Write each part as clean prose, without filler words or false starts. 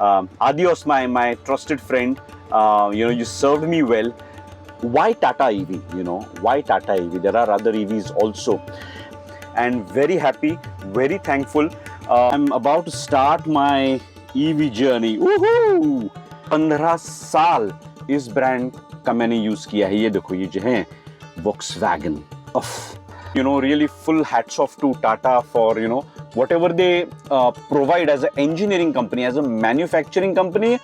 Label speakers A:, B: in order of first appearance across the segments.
A: Adios, my trusted friend. You served me well. Why Tata EV? Why Tata EV? There are other EVs also. And very happy, very thankful. I'm about to start my EV journey. Woohoo! 15 साल इस brand का मैंने use किया है. ये देखो, ये जो है Volkswagen. Really full hats off to Tata for whatever they provide as an engineering company, as a manufacturing company.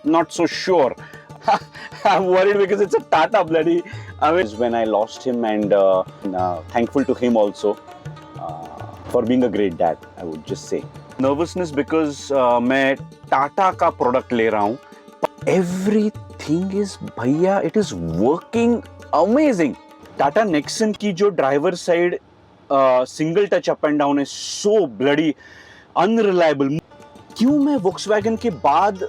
A: Not so sure. I'm worried because it's a Tata bloody. When I lost him, and thankful to him also for being a great dad, I would just say. Nervousness because मैं Tata का product ले रहा हूँ. Everything is भैया, it is working amazing. Tata Nexon की जो driver side single touch up and down है so bloody unreliable. क्यों मैं Volkswagen के बाद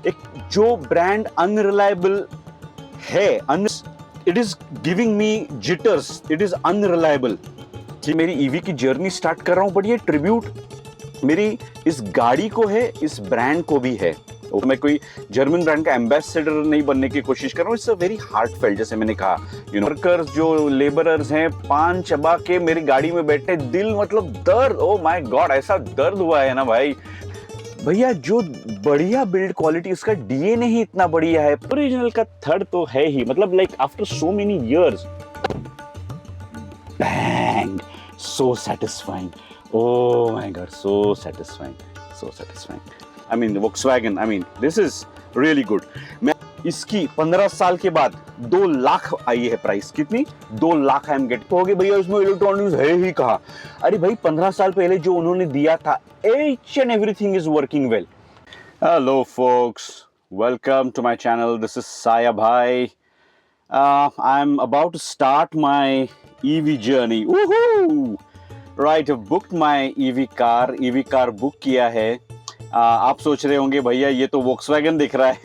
A: एक जो ब्रांड अनरिलायबल है, it is giving me jitters, it is unreliable. मेरी ईवी की जर्नी स्टार्ट कर रहा हूं, बट ये ट्रिब्यूट मेरी इस गाड़ी को है, इस ब्रांड को भी है. मैं कोई जर्मन ब्रांड का एम्बेसडर नहीं बनने की कोशिश कर रहा हूँ. इट्स अ वेरी हार्टफेल्ट, जैसे मैंने कहा, वर्कर्स जो लेबरर्स हैं, पान चबा के मेरी गाड़ी में बैठे, दिल मतलब दर्द, ओ माय गॉड, ऐसा दर्द हुआ है ना भाई. भैया जो बढ़िया बिल्ड क्वालिटी, उसका डीएनए ही इतना बढ़िया है. ओरिजिनल का थर्ड तो है ही, मतलब like after so many years, bang, so satisfying. Oh my God, so satisfying, so satisfying. I mean, Volkswagen, this is really good. मैं इसकी 15 साल के बाद 2 लाख आई है प्राइस. कितनी? 2 लाख आई एम गेट. तो भैया इसमें इलेक्ट्रॉनिक्स है ही कहा. अरे भाई 15 साल पहले जो उन्होंने दिया था, each and everything is working well. Hello folks, welcome to my channel. This is Saya Bhai. I'm about to start my EV journey. Woohoo! Right, booked my EV car book किया है. आप सोच रहे होंगे भैया ये तो Volkswagen दिख रहा है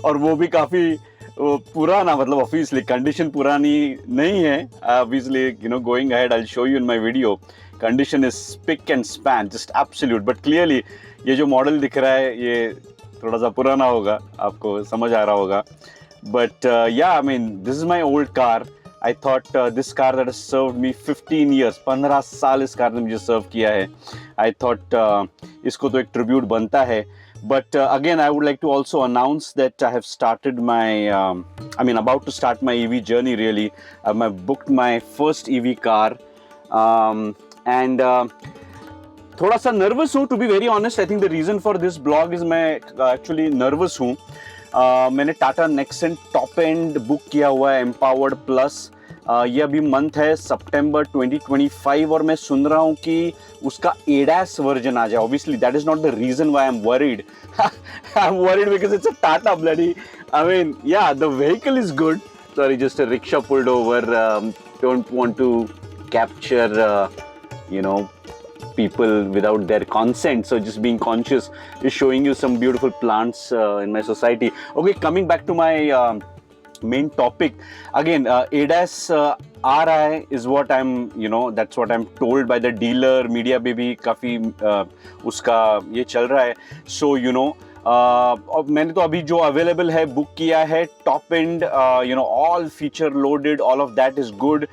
A: और वो भी काफ़ी पुराना, मतलब ऑब्वियसली कंडीशन पुरानी नहीं है. Obviously going ahead I will show you in my video. Condition is spick and span, just absolute. But clearly ये जो मॉडल दिख रहा है ये थोड़ा सा पुराना होगा, आपको समझ आ रहा होगा. बट या this is my old car. I thought this car that has served me 15 years, 15 साल इस कार ने मुझे सर्व किया है. I thought इसको तो एक ट्रिब्यूट बनता है. But again, I would like to also announce that I have started about to start my EV journey really. I booked my first EV car. And थोड़ा सा नर्वस हूँ, to be very honest. I think the reason for this blog is मैं actually nervous हूँ. मैंने Tata Nexon top and book किया हुआ है, empowered plus. ये अभी मंथ है सितंबर 2025 और मैं सुन रहा हूँ कि उसका ADAS वर्जन आ जाए. Obviously that is not the reason why I am worried. I am worried because it's a Tata bloody. The vehicle is good. Sorry, just a rickshaw pulled over. Don't want to capture people without their consent, so just being conscious is showing you some beautiful plants in my society. Okay, coming back to my main topic again. ADAS aa raha hai is what I'm that's what I'm told by the dealer. Media पे भी काफ़ी उसका ये चल रहा है. So और मैंने तो अभी जो अवेलेबल है बुक किया है, top and, all feature loaded, all of that is good.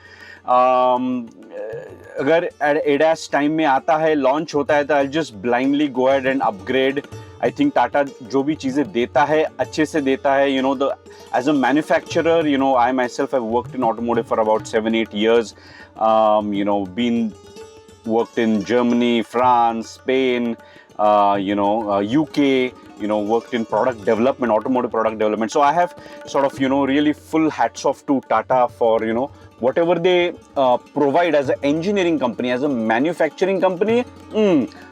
A: अगर ADAS टाइम में आता है, लॉन्च होता है, तो I just blindly go ahead and upgrade. I think Tata जो भी चीज़ें देता है अच्छे से देता है. As a manufacturer, I myself have worked in automotive for about 7-8 years. Been worked in Germany, France, Spain, UK, worked in product development, automotive product development. So I have sort of, really full hats off to Tata for, whatever they provide as an engineering company, as a manufacturing company.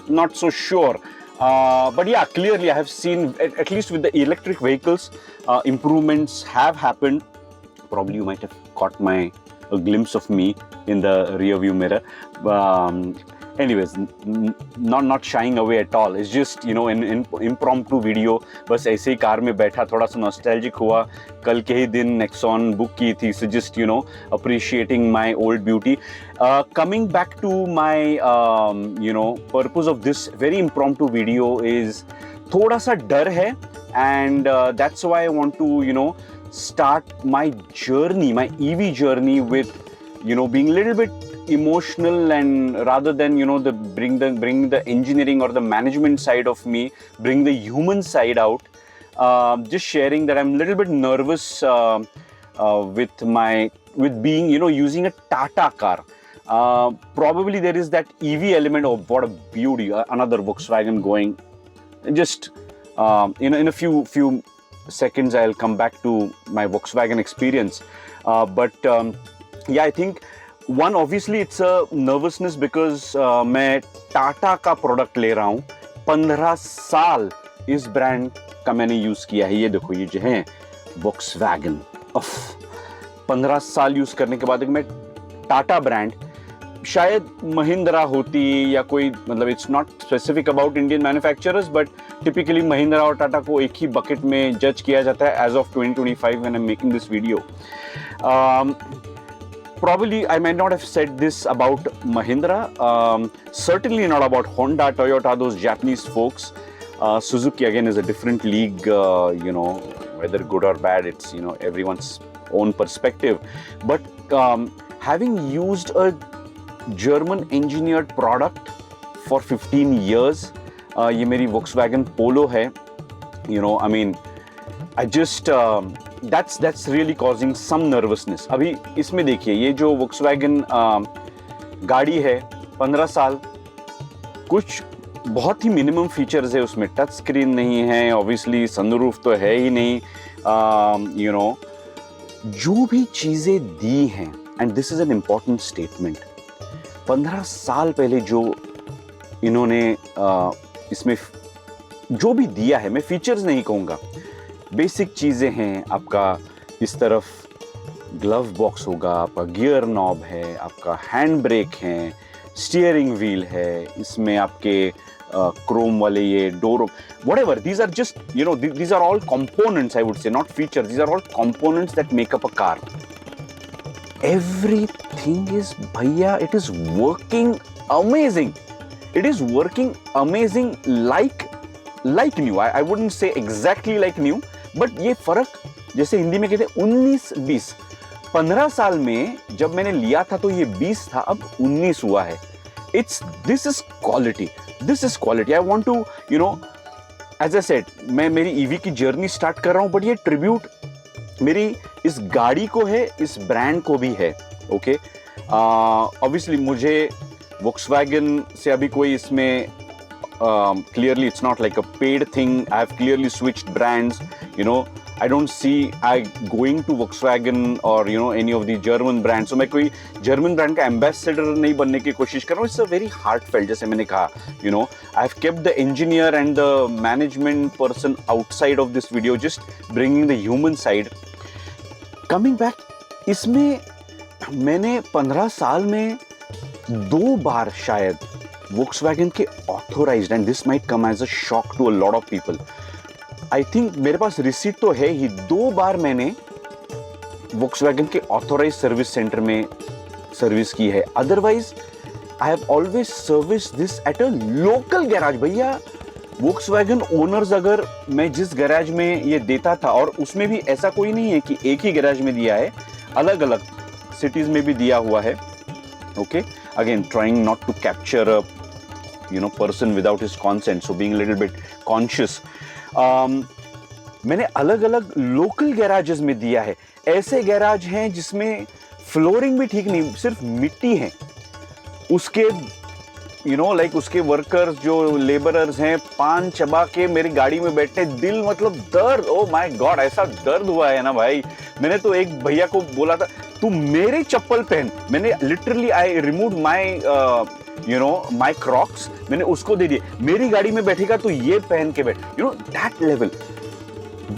A: Not so sure. But yeah, clearly I have seen, at least with the electric vehicles, improvements have happened. Probably you might have caught a glimpse of me in the rear view mirror. anyways, not shying away at all. It's just, you know, in impromptu video. बस ऐसे ही car में बैठा, थोड़ा सा nostalgic हुआ. कल के ही दिन नेक्सॉन बुक की थी, so just, you know, appreciating my old beauty. Coming back to my, you know, purpose of this very impromptu video is थोड़ा सा डर है, and that's why I want to, you know, start my journey, my EV journey with, you know, being a little bit emotional, and rather than, you know, bring the engineering or the management side of me, bring the human side out. Just sharing that I'm a little bit nervous with being, you know, using a Tata car. Probably there is that EV element. Oh, what a beauty! Another Volkswagen going. Just in a few seconds I'll come back to my Volkswagen experience. But yeah, I think one, obviously it's a nervousness because मैं टाटा का product ले रहा हूँ. 15 साल इस brand का मैंने use किया है. ये देखो, ये जो है Volkswagen. 15 साल यूज़ करने के बाद मैं टाटा ब्रांड, शायद महिंद्रा होती या कोई, मतलब it's not specific about Indian manufacturers, but typically Mahindra और टाटा को एक ही बकेट में जज किया जाता है as of 2025 when I am making this video. Probably I might not have said this about Mahindra, certainly not about Honda, Toyota, those Japanese folks. Suzuki again is a different league, you know, whether good or bad, it's, you know, everyone's own perspective. But having used a German engineered product for 15 years, ये मेरी Volkswagen Polo है, you know, I mean, I just that's really causing some nervousness. अभी इसमें देखिए, ये जो Volkswagen गाड़ी है, 15 साल, कुछ बहुत ही मिनिमम फीचर्स है उसमें. टच स्क्रीन नहीं है, ऑब्वियसली सनरूफ तो है ही नहीं, यू नो, जो भी चीज़ें दी हैं, and this is an important statement. 15 साल पहले जो इन्होंने इसमें जो भी दिया है, मैं फीचर्स नहीं कहूँगा, बेसिक चीज़ें हैं. आपका इस तरफ ग्लव बॉक्स होगा, आपका गियर नॉब है, आपका हैंड ब्रेक है, स्टीयरिंग व्हील है, इसमें आपके क्रोम वाले ये door, whatever, these are just, you know, these are all components, I would say, not features. These are all components that make up a car. Everything is, bhaiya, it is working amazing. It is working amazing like new. I wouldn't say exactly like new, but ये फर्क, जैसे हिंदी में कहते हैं 19-20, 15 साल में जब मैंने लिया था तो ये 20 था, अब 19 हुआ है. This is quality. This is quality. I want to, you know, as I said, मैं मेरी EV की जर्नी स्टार्ट कर रहा हूँ, बट ये ट्रिब्यूट मेरी इस गाड़ी को है, इस ब्रांड को भी है. ओके, ऑब्वियसली मुझे Volkswagen से अभी कोई इसमें clearly it's not like a paid thing. I have clearly switched brands, you know. I don't see I going to Volkswagen or, you know, any of the German brands. So मैं कोई German brand का ambassador नहीं बनने की कोशिश कर रहा हूँ. It's a very heartfelt, जैसे मैंने कहा, you know, I've kept the engineer and the management person outside of this video, just bringing the human side. Coming back, इसमें मैंने 15 साल में 2 बार शायद Volkswagen के authorized, and this might come as a shock to a lot of people. I think मेरे पास receipt तो है ही, 2 बार मैंने Volkswagen के ऑथोराइज सर्विस सेंटर में सर्विस की है. Otherwise I have always service this at a local garage. भैया, Volkswagen owners, अगर मैं जिस गैराज में ये देता था, और उसमें भी ऐसा कोई नहीं है कि एक ही गैराज में दिया है, अलग अलग सिटीज में भी दिया हुआ है. Okay, again trying not to capture a, you know, person without his consent, so being a little bit conscious. मैंने अलग अलग लोकल गैराजेस में दिया है. ऐसे गैराज हैं जिसमें फ्लोरिंग भी ठीक नहीं, सिर्फ मिट्टी है. उसके, you know, like उसके वर्कर्स जो लेबरर्स हैं, पान चबा के मेरी गाड़ी में बैठे, दिल मतलब दर्द, ओ माय गॉड, ऐसा दर्द हुआ है ना भाई. मैंने तो एक भैया को बोला था, तू मेरे चप्पल पहन. मैंने literally I remove my you know, my Crocs, मैंने उसको दे दिए. मेरी गाड़ी में बैठेगा तो ये पहन के बैठ, you know, that level.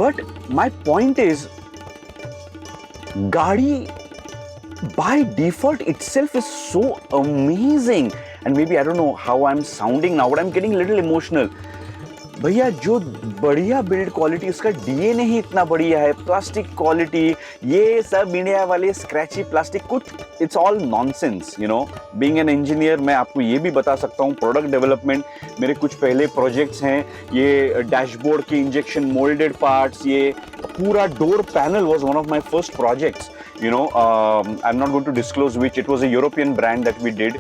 A: But my point is, गाड़ी by default itself is so amazing. and maybe I don't know how I'm sounding now, but I'm getting a little emotional. भैया जो बढ़िया बिल्ड क्वालिटी, उसका DNA ही इतना बढ़िया है, plastic quality, ये सब इंडिया वाले स्क्रैची प्लास्टिक, कुछ it's all nonsense, you know. Being an engineer मैं आपको ये भी बता सकता हूँ, प्रोडक्ट डेवलपमेंट मेरे कुछ पहले प्रोजेक्ट्स हैं, ये डैशबोर्ड के इंजेक्शन मोल्डेड पार्ट्स, ये पूरा door panel was one of my first projects, you know. I am not going to disclose which, it was a European brand that we did,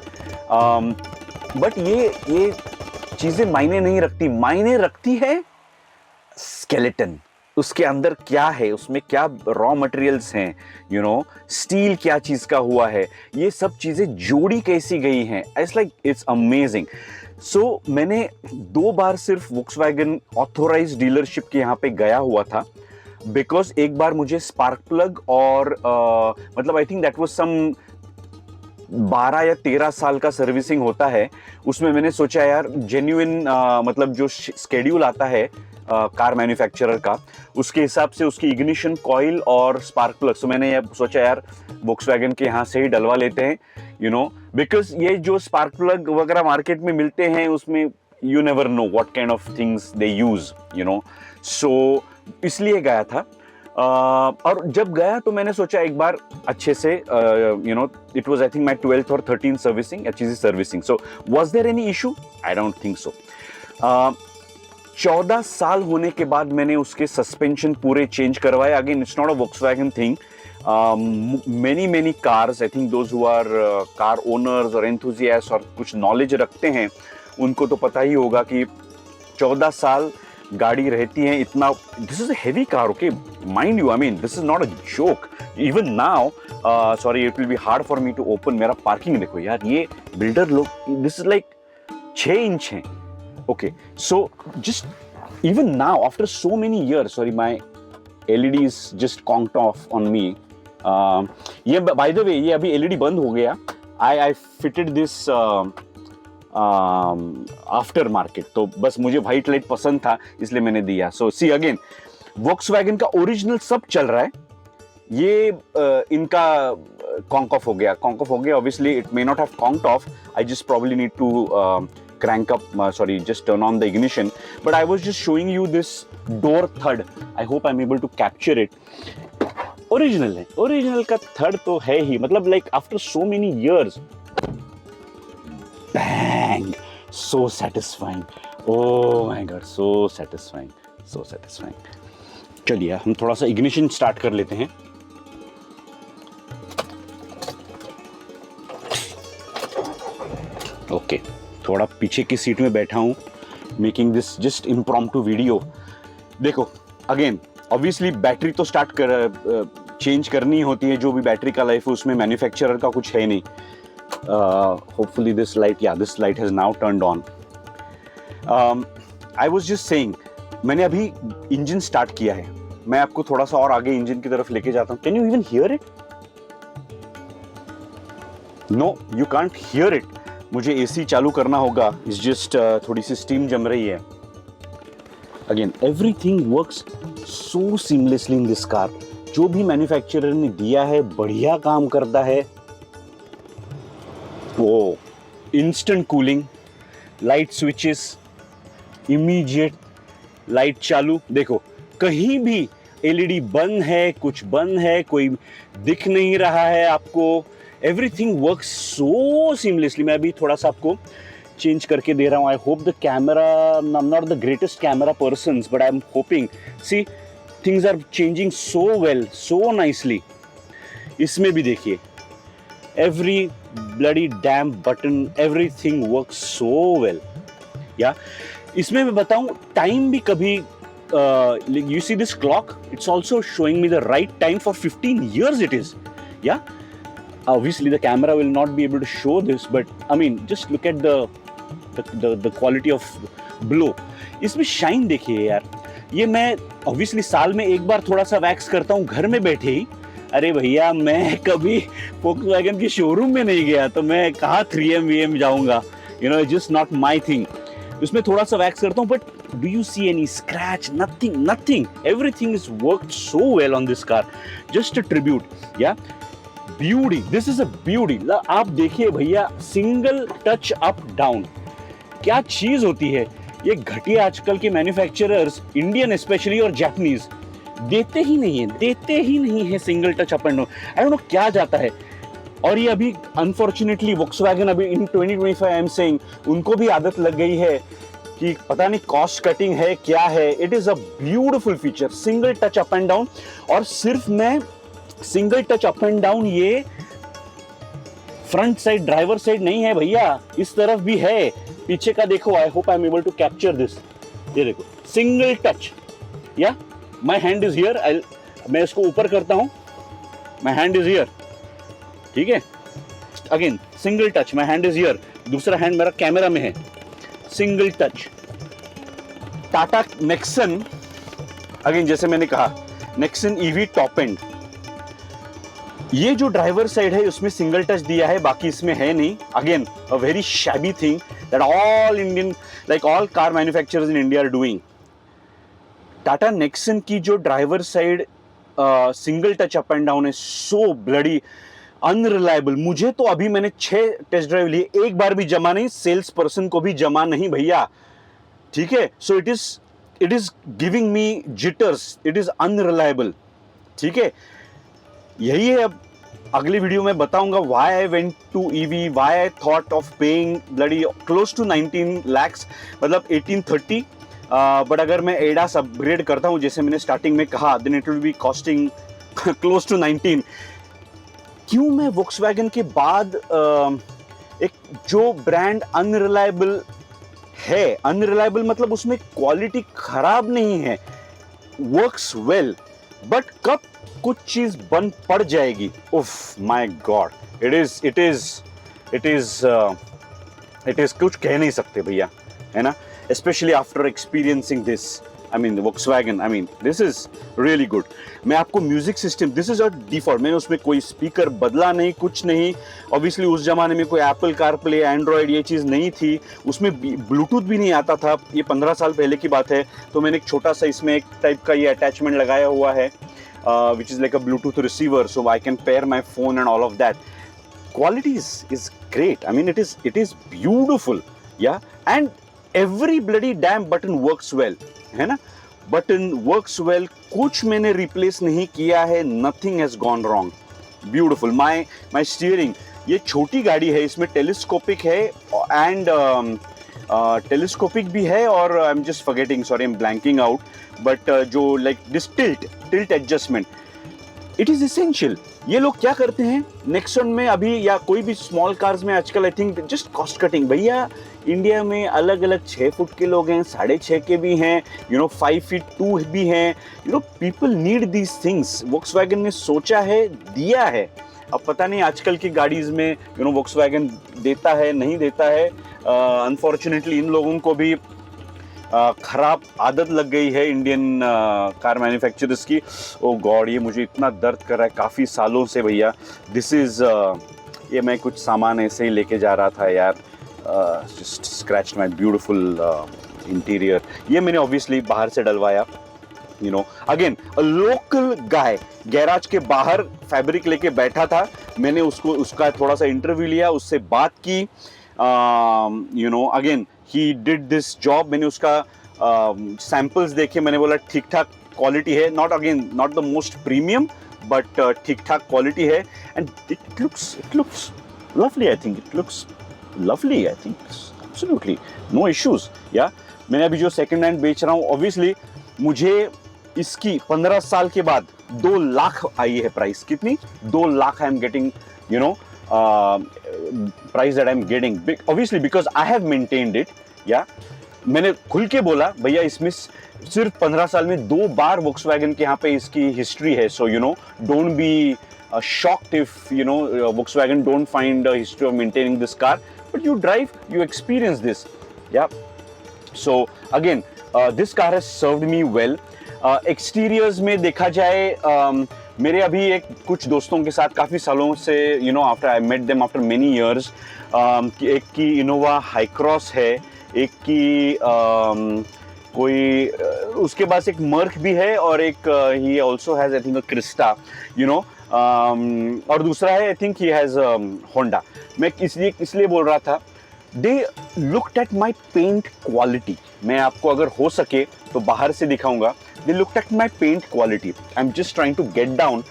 A: but ये चीजें मायने नहीं रखती, मायने रखती है स्केलेटन, उसके अंदर क्या है, उसमें क्या रॉ मटेरियल्स हैं, यू नो, स्टील क्या चीज का हुआ है, ये सब चीजें जोड़ी कैसी गई हैं, इट्स लाइक इट्स अमेजिंग। सो मैंने 2 बार सिर्फ वोक्सवैगन ऑथोराइज्ड डीलरशिप के यहाँ पे गया हुआ था, बिकॉज एक बार मुझे स्पार्क प्लग और मतलब I think that was some 12 या 13 साल का सर्विसिंग होता है, उसमें मैंने सोचा यार जेन्युइन मतलब जो स्केड्यूल आता है कार मैन्युफैक्चरर का, उसके हिसाब से उसकी इग्निशन कॉइल और स्पार्क प्लग, तो मैंने ये सोचा यार वोक्सवैगन के यहाँ से ही डलवा लेते हैं, यू नो, बिकॉज ये जो स्पार्क प्लग वगैरह मार्केट में मिलते हैं उसमें you never know what kind of things they use, you know, so इसलिए गया था। और जब गया तो मैंने सोचा एक बार अच्छे से, you know, it was I think my 12th और 13th सर्विसिंग, अच्छी सी servicing. So was there any issue? I don't think so. 14 साल होने के बाद मैंने उसके सस्पेंशन पूरे चेंज करवाए। Again it's not a Volkswagen thing, many cars, I think those who are car owners or enthusiasts और कुछ नॉलेज रखते हैं उनको तो पता ही होगा कि 14 साल गाड़ी रहती है इतना। This is a heavy car, okay, mind you, I mean this is not a joke. Even now sorry it will be hard for me to open. मेरा पार्किंग देखो यार, ये बिल्डर लोग, दिस इज लाइक 6 इंच है, okay. So just even now after so many years, sorry my LED is just conked off on me. ये by the way ये अभी LED बंद हो गया। I fitted this after market, तो बस मुझे व्हाइट लाइट पसंद था इसलिए मैंने दिया। सो सी अगेन, वोक्सवैगन का ओरिजिनल सब चल रहा है, ये इनका कॉन्क ऑफ हो गया, obviously it may not have conked off, I just probably need to crank up, sorry, just turn on the ignition, but I was just showing you this door thud. I hope I'm able to capture it. Original है, original का thud तो है ही, मतलब like after so many years, bang, so satisfying. Oh my god, so satisfying, so satisfying. चलिए हम थोड़ा सा ignition start कर लेते हैं। Okay. थोड़ा पीछे की सीट में बैठा हूँ, making this just impromptu video. देखो अगेन ऑब्वियसली बैटरी तो स्टार्ट कर चेंज करनी होती है, जो भी बैटरी का लाइफ है उसमें मैन्युफैक्चरर का कुछ है नहीं। होपफुली दिस लाइट, या this light has now turned on. I was just saying, मैंने अभी इंजन स्टार्ट किया है, मैं आपको थोड़ा सा और आगे इंजन की तरफ लेके जाता हूँ। Can you even hear it? No, you can't hear it. मुझे AC चालू करना होगा, इट्स जस्ट थोड़ी सी स्टीम जम रही है। Again everything works so seamlessly in this car. जो भी मैन्युफैक्चरर ने दिया है बढ़िया काम करता है। वो instant cooling, light switches, immediate light चालू। देखो कहीं भी LED बंद है, कुछ बंद है, कोई दिख नहीं रहा है आपको। Everything works so seamlessly. मैं अभी थोड़ा सा आपको चेंज करके दे रहा हूँ। I hope the camera, I'm not the greatest camera persons, but I'm hoping. See, things are changing so well, so nicely. इसमें भी देखिए, every bloody damn button, everything works so well. या इसमें मैं बताऊँ, टाइम भी कभी you see this clock, it's also showing me the right time for 15 years it is. Yeah. Obviously the camera will not be able to show this, but I mean just look at the quality of blow. इसमें shine देखिए यार। ये मैं obviously साल में एक बार थोड़ा सा वैक्स करता हूँ घर में बैठे ही। अरे भैया मैं कभी Volkswagen के शोरूम में नहीं गया, तो मैं कहाँ 3M VM जाऊँगा, you know, just not my thing. उसमें थोड़ा सा वैक्स करता हूँ, but do you see any scratch? Nothing. Everything is worked so well on this car. Just a tribute, yeah. Beauty, this is a beauty. आप देखिए भैया, single touch up down, क्या चीज होती है ये। घटिया आजकल के मैन्युफैक्चरर्स, इंडियन स्पेशली और जापानीज, देते ही नहीं है single touch up and down. I don't know क्या जाता है। और ये अभी अनफॉर्चुनेटली वोक्सवैगन अभी इन 2025 आई एम सेइंग, उनको भी आदत लग गई है कि पता नहीं कॉस्ट कटिंग है क्या है। It is a beautiful feature, single touch up and down. और सिर्फ मैं single touch up and down ये फ्रंट साइड ड्राइवर साइड नहीं है भैया, इस तरफ भी है। पीछे का देखो, I hope I am able to capture this. ये देखो, सिंगल टच, या माय हैंड इज हियर, मैं इसको ऊपर करता हूं, माय हैंड इज हियर, ठीक है। Again single touch, my hand is here, दूसरा हैंड मेरा कैमरा में है, single touch. Tata Nexon, again जैसे मैंने कहा, नेक्सन ईवी टॉप एंड, ये जो ड्राइवर साइड है उसमें सिंगल टच दिया है, बाकी इसमें है नहीं। Again a very shabby thing that all Indian, like all car manufacturers in India are doing. Tata Nexon की जो driver side single touch up and down है, सो ब्लडी अनरिलायबल। मुझे तो अभी मैंने 6 टेस्ट ड्राइव लिए, एक बार भी जमा नहीं, सेल्स पर्सन को भी जमा नहीं भैया, ठीक है। So it is giving me jitters, it is unreliable, ठीक है। यही है, अब अगली वीडियो में बताऊंगा why I went to EV, why I thought of paying bloody close to 19 lakhs, मतलब 1830। बट अगर मैं एडास अपग्रेड करता हूं जैसे मैंने स्टार्टिंग में कहा, then it will be costing close to 19। क्यों मैं वोक्सवैगन के बाद एक जो ब्रांड अनरिलायबल है, अनरिलायबल मतलब उसमें क्वालिटी खराब नहीं है, वर्क्स वेल, बट कब कुछ चीज बन पड़ जाएगी, उफ माय गॉड, इट इज कुछ कह नहीं सकते भैया, है ना। Specially after experiencing this, I mean Volkswagen, I mean this is really good. मैं आपको music system, this is a default, मैंने उसमें कोई स्पीकर बदला नहीं, कुछ नहीं। ऑब्वियसली उस जमाने में कोई एप्पल कारप्ले, एंड्रॉयड ये चीज़ नहीं थी, उसमें ब्लूटूथ भी नहीं आता था, ये 15 साल पहले की बात है। तो मैंने एक छोटा सा इसमें एक टाइप का ये अटैचमेंट लगाया हुआ है, which is like a Bluetooth receiver, so I can pair my phone and all of that. Quality is great. I mean, it is beautiful, yeah. And every bloody damn button works well, है ना। Button works well. कुछ मैंने replace नहीं किया है. Nothing has gone wrong. Beautiful. My steering. ये छोटी गाड़ी है, इसमें telescopic है and टेलीस्कोपिक भी है, और I am just forgetting, sorry I am blanking out, but जो like this tilt adjustment, it is essential. ये लोग क्या करते हैं नेक्सन में अभी, या कोई भी स्मॉल कार्स में आजकल, I think just cost cutting. भैया इंडिया में अलग अलग 6 फुट के लोग हैं, 6.5 के भी हैं, 5 feet 2 भी हैं, people need these things. Volkswagen ने सोचा है, दिया है। अब पता नहीं आजकल की गाड़ीज में वोक्सवैगन देता है नहीं देता है। अनफॉर्चुनेटली इन लोगों को भी खराब आदत लग गई है इंडियन कार मैन्युफैक्चरर्स की। ओ गॉड, ये मुझे इतना दर्द कर रहा है काफ़ी सालों से भैया। दिस इज़ ये मैं कुछ सामान ऐसे ही लेके जा रहा था यार, just scratch my beautiful interior. ये मैंने ऑब्वियसली बाहर से डलवाया, again a local guy, garage के बाहर फैब्रिक लेके बैठा था, मैंने उसका थोड़ा सा इंटरव्यू लिया, उससे बात की, again he did this job. मैंने उसका सैंपल्स देखे, मैंने बोला ठीक ठाक क्वालिटी है, not the most premium, but ठीक ठाक क्वालिटी है, and it looks lovely. I think it looks lovely, I think absolutely no issues. या मैंने अभी जो सेकंड हैंड बेच रहा हूँ, ऑब्वियसली मुझे इसकी 15 साल के बाद 2 लाख आई है प्राइस। कितनी? 2 lakh I am getting, price that I am getting, obviously because I have maintained it. या मैंने खुल के बोला भैया इसमें सिर्फ 15 साल में 2 बार वोक्सवैगन के यहाँ पे इसकी हिस्ट्री है। So don't be shocked if Volkswagen don't find a history of maintaining this car, but you drive, you experience this. Yeah, so again this car has served me well. Exteriors में देखा जाए, मेरे अभी कुछ दोस्तों के साथ काफ़ी सालों से after I met them after many years, एक की इनोवा हाई क्रॉस है, एक की कोई उसके पास एक मर्क भी है, और एक ही also has I think a Crysta. और दूसरा है I think he has Honda. मैं इसलिए बोल रहा था, they looked at my paint quality. मैं आपको अगर हो सके तो बाहर से दिखाऊंगा। They looked at my paint quality. I am just trying to get down.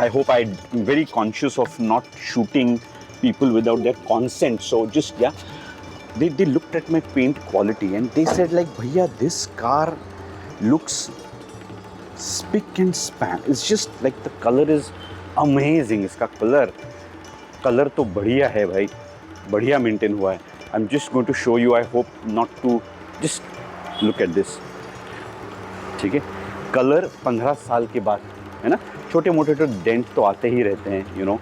A: I hope I'm very conscious of not shooting people without their consent. So just, yeah, they looked at my paint quality and they said like, Bhaiya, this car looks spick and span. It's just like the color is amazing. इसका color तो बढ़िया है भाई, बढ़िया maintain हुआ है. I'm just going to show you. I hope not to just look at this. ठीक है, कलर 15 साल के बाद है ना, छोटे मोटे तो डेंट तो आते ही रहते हैं, यू नो,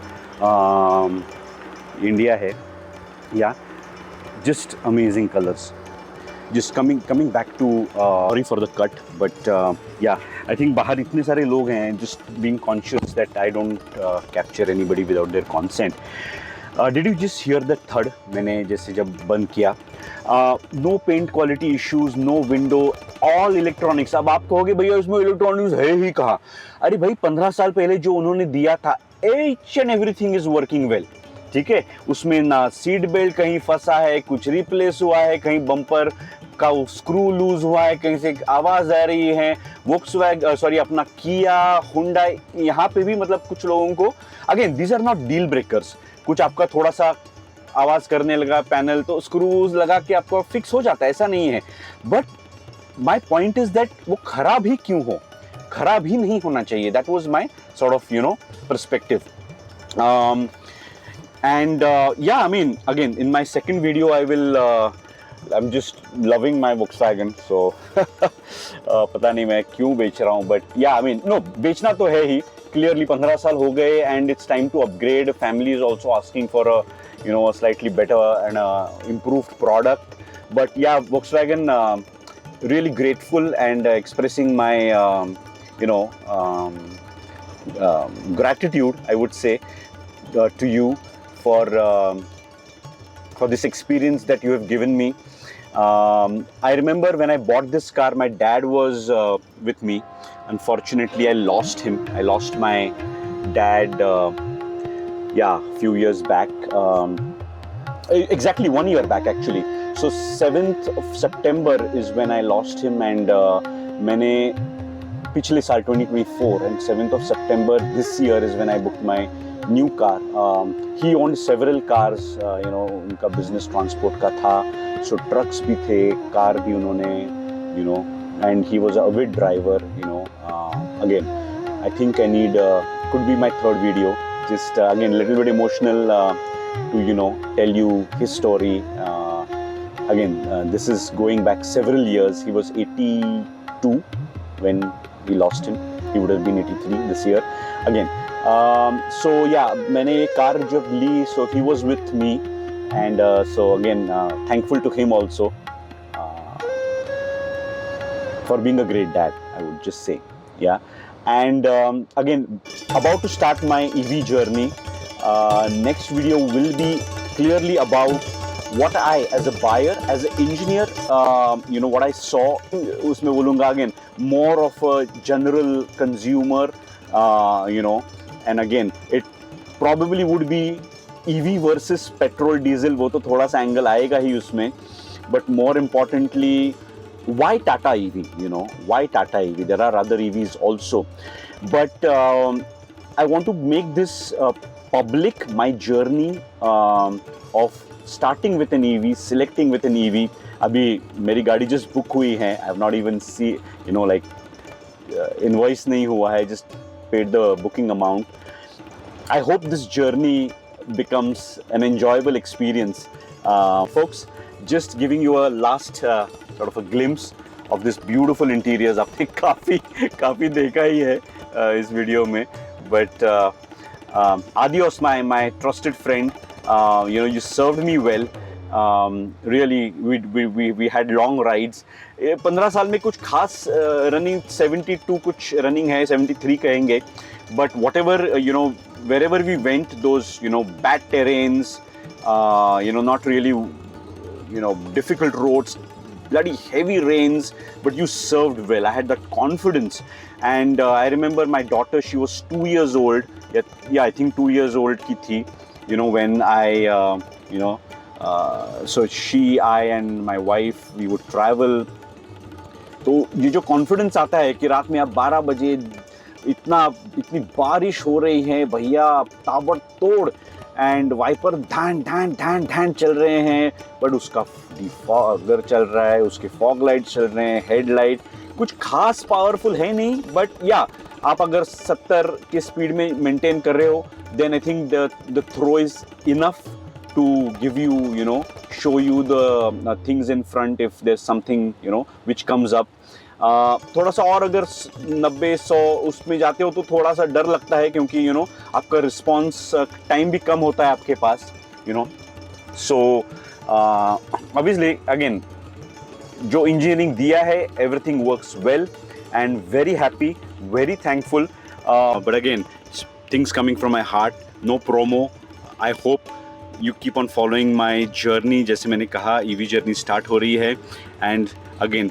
A: इंडिया है, yeah just amazing colours. Just coming back to, sorry for the cut, but yeah I think बाहर इतने सारे लोग हैं, just being conscious that I don't capture anybody without their consent. Did you just hear the third? मैंने जैसे जब बंद किया, no paint quality issues, no window, all electronics. अब आप कहोगे भैया इसमें इलेक्ट्रॉनिक्स है ही कहाँ? अरे भाई 15 साल पहले जो उन्होंने दिया था, H and everything is working well. ठीक है, उसमें ना सीट बेल्ट कहीं फंसा है, कुछ रिप्लेस हुआ है, कहीं बम्पर का स्क्रू लूज हुआ है, कहीं से आवाज आ रही है. वोक्सवैगन अपना किया, हुंडई, यहाँ पे भी मतलब कुछ लोगों को, again these are not deal breakers. कुछ आपका थोड़ा सा आवाज करने लगा पैनल, तो स्क्रूज लगा के आपको फिक्स हो जाता है, ऐसा नहीं है. But my point is that वो खराब ही क्यों हो, खराब ही नहीं होना चाहिए. That was my sort of perspective. And yeah, I mean, again, in my second video, I'm just loving my Volkswagen. So पता नहीं मैं क्यों बेच रहा हूँ, but yeah, I mean, no, बेचना तो है ही. Clearly 15 साल हो गए and it's time to upgrade. Family is also asking for a slightly better and improved product. But yeah, Volkswagen, really grateful and expressing my gratitude, I would say, to you for this experience that you have given me. I remember when I bought this car, my dad was with me. Unfortunately, I lost him. I lost my dad, few years back. Exactly 1 year back, actually. So 7th of September is when I lost him, and मैंने पिछले साल 2024 and 7th of September this year is when I booked my new car. He owned several cars, उनका business transport का था, so trucks भी थे, car भी उन्होंने, and he was a avid driver, again, I think I need, could be my third video, just again, little bit emotional to, tell you his story. Again, this is going back several years. He was 82 when we lost him. He would have been 83 this year. Again, so yeah, मैंने ये car जब ली, so he was with me, and so again, thankful to him also for being a great dad, I would just say, yeah. And again, about to start my EV journey. Next video will be clearly about what I, as a buyer, as an engineer, what I saw. उसमें बोलूँगा again, more of a general consumer, and again, it probably would be EV versus petrol diesel. वो तो थोड़ा सा angle आएगा ही उसमें, but more importantly, why Tata EV? Why Tata EV? There are other EVs also, but I want to make this public, my journey of starting with an EV, selecting with an EV. अभी मेरी गाड़ी just book हुई है. I have not even see, invoice नहीं हुआ है. Just paid the booking amount. I hope this journey becomes an enjoyable experience, folks. Just giving you a last sort of a glimpse of this beautiful interiors. आपने काफी देखा ही है इस video में, but adios, my trusted friend. You served me well. Really, we had long rides. 15 साल में कुछ खास running 72 कुछ running है, 73 कहेंगे. But whatever, wherever we went, those, bad terrains, not really, difficult roads, bloody heavy rains, but you served well. I had that confidence. And I remember my daughter, she was 2 years old. Yeah, I think 2 years old ki thi, you know, when so she, I and my wife, we would travel. तो ये जो confidence आता है कि रात में आप 12 बजे इतनी बारिश हो रही है भैया, ताबड़तोड़, एंड वाइपर ढान ढान ढान ढान चल रहे हैं, बट उसका डिफॉगर चल रहा है, उसके फॉग लाइट चल रहे हैं, हेडलाइट कुछ खास पावरफुल है नहीं, बट या आप अगर 70 के स्पीड में मेंटेन कर रहे हो, then I think the throw is enough to give you, you know, show you the things in front if there's something, you know, which comes up. थोड़ा सा और अगर 90-100 उसमें जाते हो तो थोड़ा सा डर लगता है, क्योंकि you know आपका रिस्पॉन्स टाइम भी कम होता है आपके पास, you know. So obviously again जो इंजीनियरिंग दिया है, everything works well and very happy, very thankful, but again things coming from my heart, no promo. I hope you keep on following my journey. जैसे मैंने कहा, EV journey start हो रही है, and again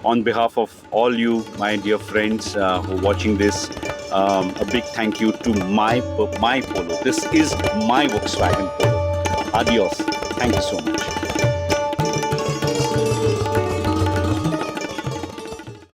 A: on behalf of all you, my dear friends who are watching this, a big thank you to my Polo. This is my Volkswagen Polo. Adios. Thank you so much.